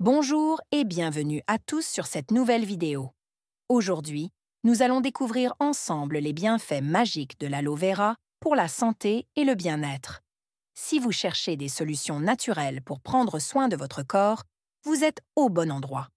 Bonjour et bienvenue à tous sur cette nouvelle vidéo. Aujourd'hui, nous allons découvrir ensemble les bienfaits magiques de l'aloe vera pour la santé et le bien-être. Si vous cherchez des solutions naturelles pour prendre soin de votre corps, vous êtes au bon endroit.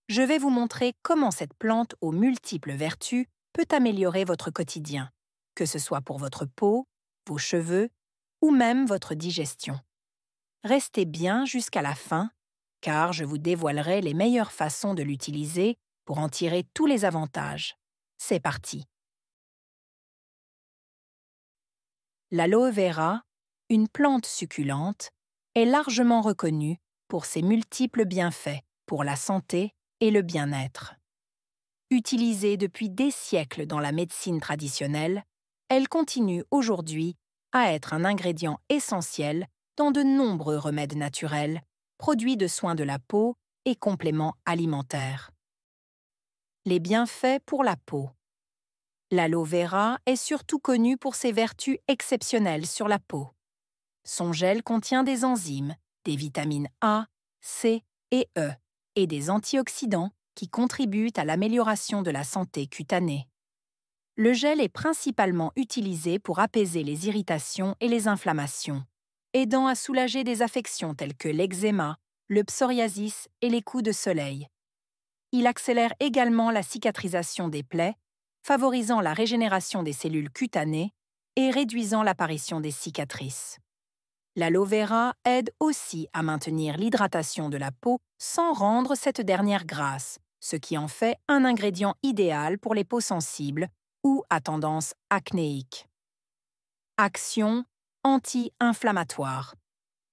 Je vais vous montrer comment cette plante aux multiples vertus peut améliorer votre quotidien, que ce soit pour votre peau, vos cheveux ou même votre digestion. Restez bien jusqu'à la fin, car je vous dévoilerai les meilleures façons de l'utiliser pour en tirer tous les avantages. C'est parti! L'aloe vera, une plante succulente, est largement reconnue pour ses multiples bienfaits pour la santé et le bien-être. Utilisée depuis des siècles dans la médecine traditionnelle, elle continue aujourd'hui à être un ingrédient essentiel dans de nombreux remèdes naturels, produits de soins de la peau et compléments alimentaires. Les bienfaits pour la peau. L'aloe vera est surtout connu pour ses vertus exceptionnelles sur la peau. Son gel contient des enzymes, des vitamines A, C et E, et des antioxydants qui contribuent à l'amélioration de la santé cutanée. Le gel est principalement utilisé pour apaiser les irritations et les inflammations, aidant à soulager des affections telles que l'eczéma, le psoriasis et les coups de soleil. Il accélère également la cicatrisation des plaies, favorisant la régénération des cellules cutanées et réduisant l'apparition des cicatrices. L'aloe vera aide aussi à maintenir l'hydratation de la peau sans rendre cette dernière grasse, ce qui en fait un ingrédient idéal pour les peaux sensibles ou à tendance acnéique. Action anti-inflammatoire.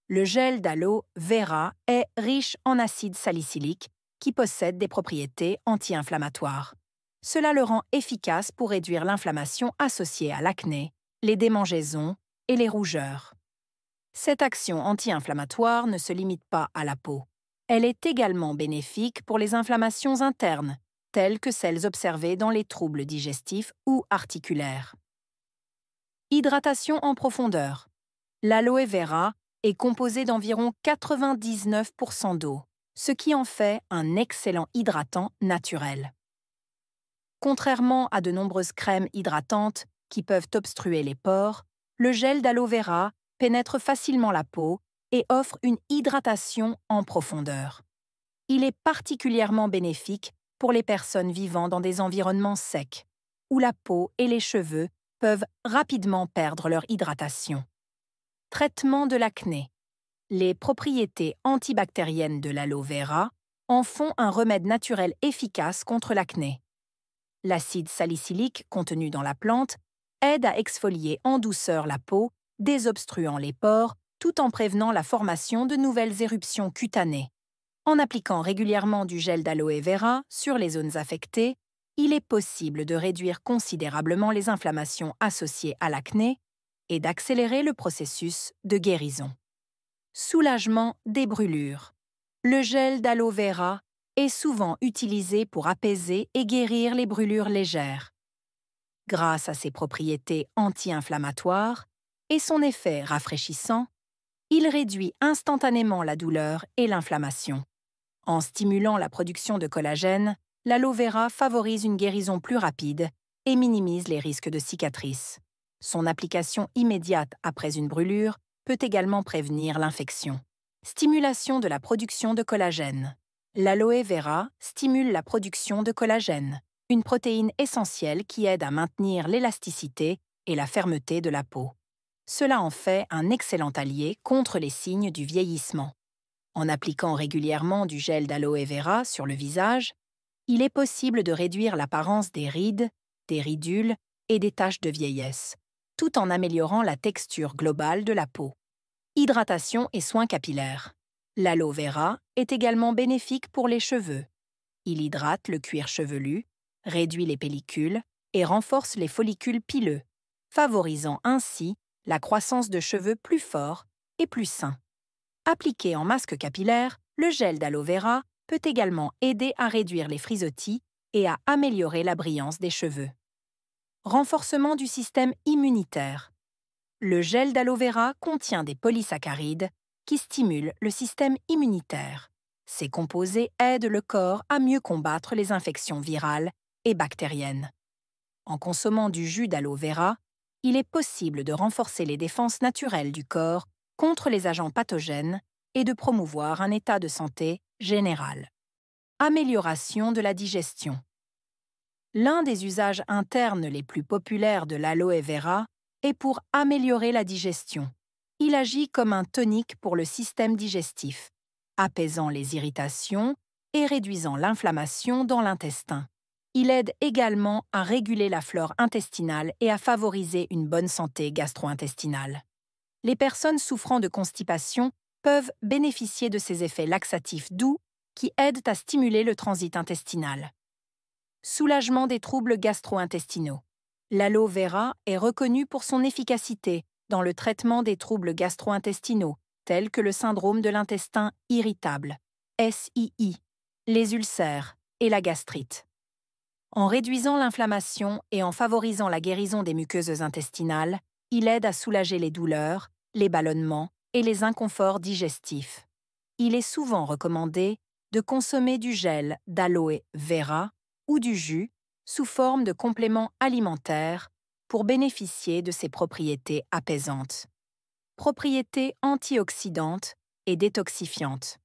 Le gel d'aloe vera est riche en acide salicylique qui possède des propriétés anti-inflammatoires. Cela le rend efficace pour réduire l'inflammation associée à l'acné, les démangeaisons et les rougeurs. Cette action anti-inflammatoire ne se limite pas à la peau. Elle est également bénéfique pour les inflammations internes, telles que celles observées dans les troubles digestifs ou articulaires. Hydratation en profondeur. L'aloe vera est composé d'environ 99% d'eau, ce qui en fait un excellent hydratant naturel. Contrairement à de nombreuses crèmes hydratantes qui peuvent obstruer les pores, le gel d'aloe vera pénètre facilement la peau et offre une hydratation en profondeur. Il est particulièrement bénéfique pour les personnes vivant dans des environnements secs, où la peau et les cheveux peuvent rapidement perdre leur hydratation. Traitement de l'acné. Les propriétés antibactériennes de l'aloe vera en font un remède naturel efficace contre l'acné. L'acide salicylique contenu dans la plante aide à exfolier en douceur la peau, désobstruant les pores, tout en prévenant la formation de nouvelles éruptions cutanées. En appliquant régulièrement du gel d'aloe vera sur les zones affectées, il est possible de réduire considérablement les inflammations associées à l'acné et d'accélérer le processus de guérison. Soulagement des brûlures. Le gel d'aloe vera est souvent utilisé pour apaiser et guérir les brûlures légères. Grâce à ses propriétés anti-inflammatoires et son effet rafraîchissant, il réduit instantanément la douleur et l'inflammation. En stimulant la production de collagène, l'aloe vera favorise une guérison plus rapide et minimise les risques de cicatrices. Son application immédiate après une brûlure peut également prévenir l'infection. Stimulation de la production de collagène. L'aloe vera stimule la production de collagène, une protéine essentielle qui aide à maintenir l'élasticité et la fermeté de la peau. Cela en fait un excellent allié contre les signes du vieillissement. En appliquant régulièrement du gel d'aloe vera sur le visage, il est possible de réduire l'apparence des rides, des ridules et des taches de vieillesse, tout en améliorant la texture globale de la peau. Hydratation et soins capillaires. L'aloe vera est également bénéfique pour les cheveux. Il hydrate le cuir chevelu, réduit les pellicules et renforce les follicules pileux, favorisant ainsi la croissance de cheveux plus forts et plus sains. Appliqué en masque capillaire, le gel d'aloe vera peut également aider à réduire les frisottis et à améliorer la brillance des cheveux. Renforcement du système immunitaire. Le gel d'aloe vera contient des polysaccharides qui stimulent le système immunitaire. Ces composés aident le corps à mieux combattre les infections virales et bactériennes. En consommant du jus d'aloe vera, il est possible de renforcer les défenses naturelles du corps contre les agents pathogènes et de promouvoir un état de santé général. Amélioration de la digestion. L'un des usages internes les plus populaires de l'aloe vera est pour améliorer la digestion. Il agit comme un tonique pour le système digestif, apaisant les irritations et réduisant l'inflammation dans l'intestin. Il aide également à réguler la flore intestinale et à favoriser une bonne santé gastro-intestinale. Les personnes souffrant de constipation peuvent bénéficier de ces effets laxatifs doux qui aident à stimuler le transit intestinal. Soulagement des troubles gastro-intestinaux. L'aloe vera est reconnu pour son efficacité dans le traitement des troubles gastro-intestinaux, tels que le syndrome de l'intestin irritable, SII, les ulcères et la gastrite. En réduisant l'inflammation et en favorisant la guérison des muqueuses intestinales, il aide à soulager les douleurs, les ballonnements et les inconforts digestifs. Il est souvent recommandé de consommer du gel d'aloe vera ou du jus sous forme de complément alimentaire pour bénéficier de ses propriétés apaisantes. Propriétés antioxydantes et détoxifiantes.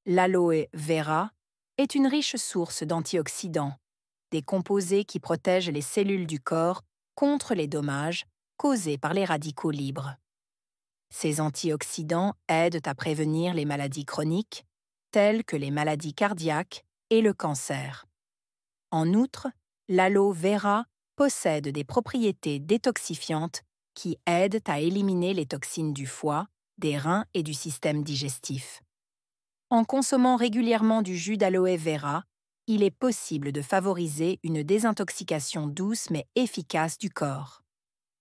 L'aloe vera est une riche source d'antioxydants, des composés qui protègent les cellules du corps contre les dommages causés par les radicaux libres. Ces antioxydants aident à prévenir les maladies chroniques, telles que les maladies cardiaques et le cancer. En outre, l'aloe vera possède des propriétés détoxifiantes qui aident à éliminer les toxines du foie, des reins et du système digestif. En consommant régulièrement du jus d'aloe vera, il est possible de favoriser une désintoxication douce mais efficace du corps.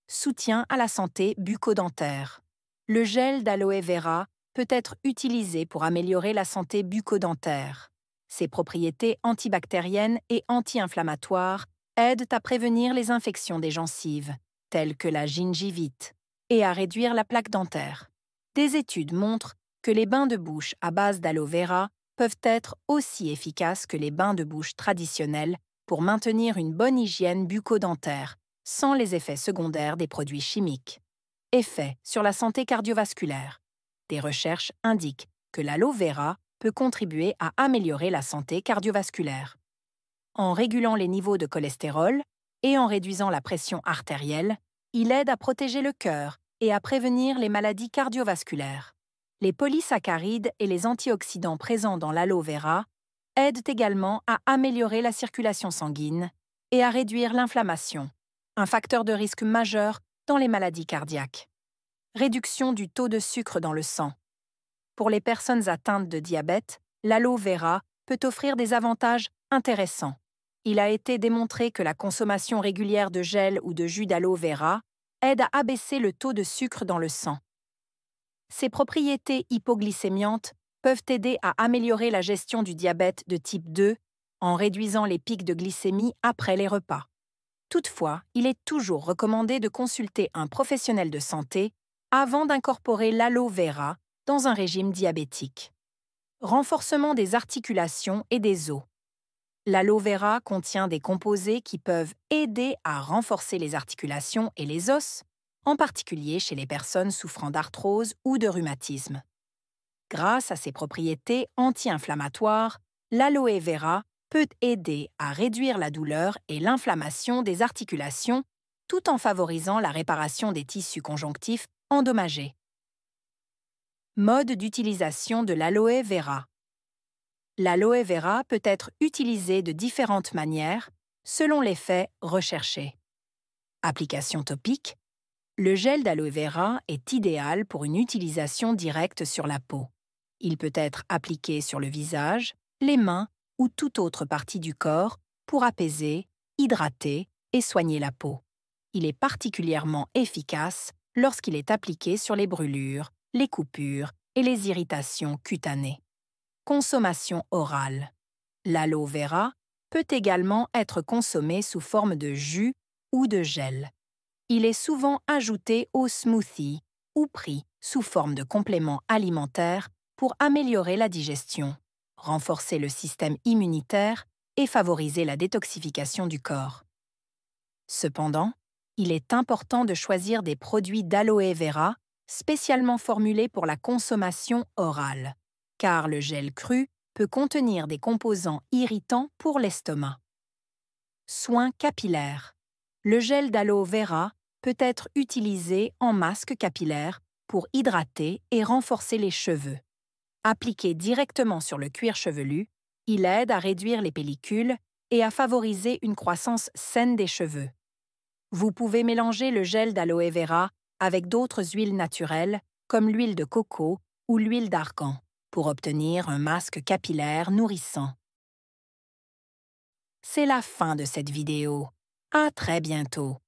Soutien à la santé bucco-dentaire. Le gel d'aloe vera peut être utilisé pour améliorer la santé bucco-dentaire. Ses propriétés antibactériennes et anti-inflammatoires aident à prévenir les infections des gencives, telles que la gingivite, et à réduire la plaque dentaire. Des études montrent que les bains de bouche à base d'aloe vera peuvent être aussi efficaces que les bains de bouche traditionnels pour maintenir une bonne hygiène bucco-dentaire, sans les effets secondaires des produits chimiques. Effets sur la santé cardiovasculaire. Des recherches indiquent que l'aloe vera peut contribuer à améliorer la santé cardiovasculaire. En régulant les niveaux de cholestérol et en réduisant la pression artérielle, il aide à protéger le cœur et à prévenir les maladies cardiovasculaires. Les polysaccharides et les antioxydants présents dans l'aloe vera aident également à améliorer la circulation sanguine et à réduire l'inflammation, un facteur de risque majeur dans les maladies cardiaques. Réduction du taux de sucre dans le sang. Pour les personnes atteintes de diabète, l'aloe vera peut offrir des avantages intéressants. Il a été démontré que la consommation régulière de gel ou de jus d'aloe vera aide à abaisser le taux de sucre dans le sang. Ces propriétés hypoglycémiantes peuvent aider à améliorer la gestion du diabète de type 2 en réduisant les pics de glycémie après les repas. Toutefois, il est toujours recommandé de consulter un professionnel de santé avant d'incorporer l'aloe vera dans un régime diabétique. Renforcement des articulations et des os. L'aloe vera contient des composés qui peuvent aider à renforcer les articulations et les os, en particulier chez les personnes souffrant d'arthrose ou de rhumatisme. Grâce à ses propriétés anti-inflammatoires, l'aloe vera peut aider à réduire la douleur et l'inflammation des articulations tout en favorisant la réparation des tissus conjonctifs endommagés. Mode d'utilisation de l'aloe vera. L'aloe vera peut être utilisé de différentes manières selon l'effet recherché. Application topique. Le gel d'aloe vera est idéal pour une utilisation directe sur la peau. Il peut être appliqué sur le visage, les mains ou toute autre partie du corps pour apaiser, hydrater et soigner la peau. Il est particulièrement efficace lorsqu'il est appliqué sur les brûlures, les coupures et les irritations cutanées. Consommation orale. L'aloe vera peut également être consommé sous forme de jus ou de gel. Il est souvent ajouté aux smoothies ou pris sous forme de complément alimentaire pour améliorer la digestion, renforcer le système immunitaire et favoriser la détoxification du corps. Cependant, il est important de choisir des produits d'aloe vera spécialement formulés pour la consommation orale, car le gel cru peut contenir des composants irritants pour l'estomac. Soins capillaires. Le gel d'aloe vera peut être utilisé en masque capillaire pour hydrater et renforcer les cheveux. Appliqué directement sur le cuir chevelu, il aide à réduire les pellicules et à favoriser une croissance saine des cheveux. Vous pouvez mélanger le gel d'aloe vera avec d'autres huiles naturelles, comme l'huile de coco ou l'huile d'argan, pour obtenir un masque capillaire nourrissant. C'est la fin de cette vidéo. À très bientôt.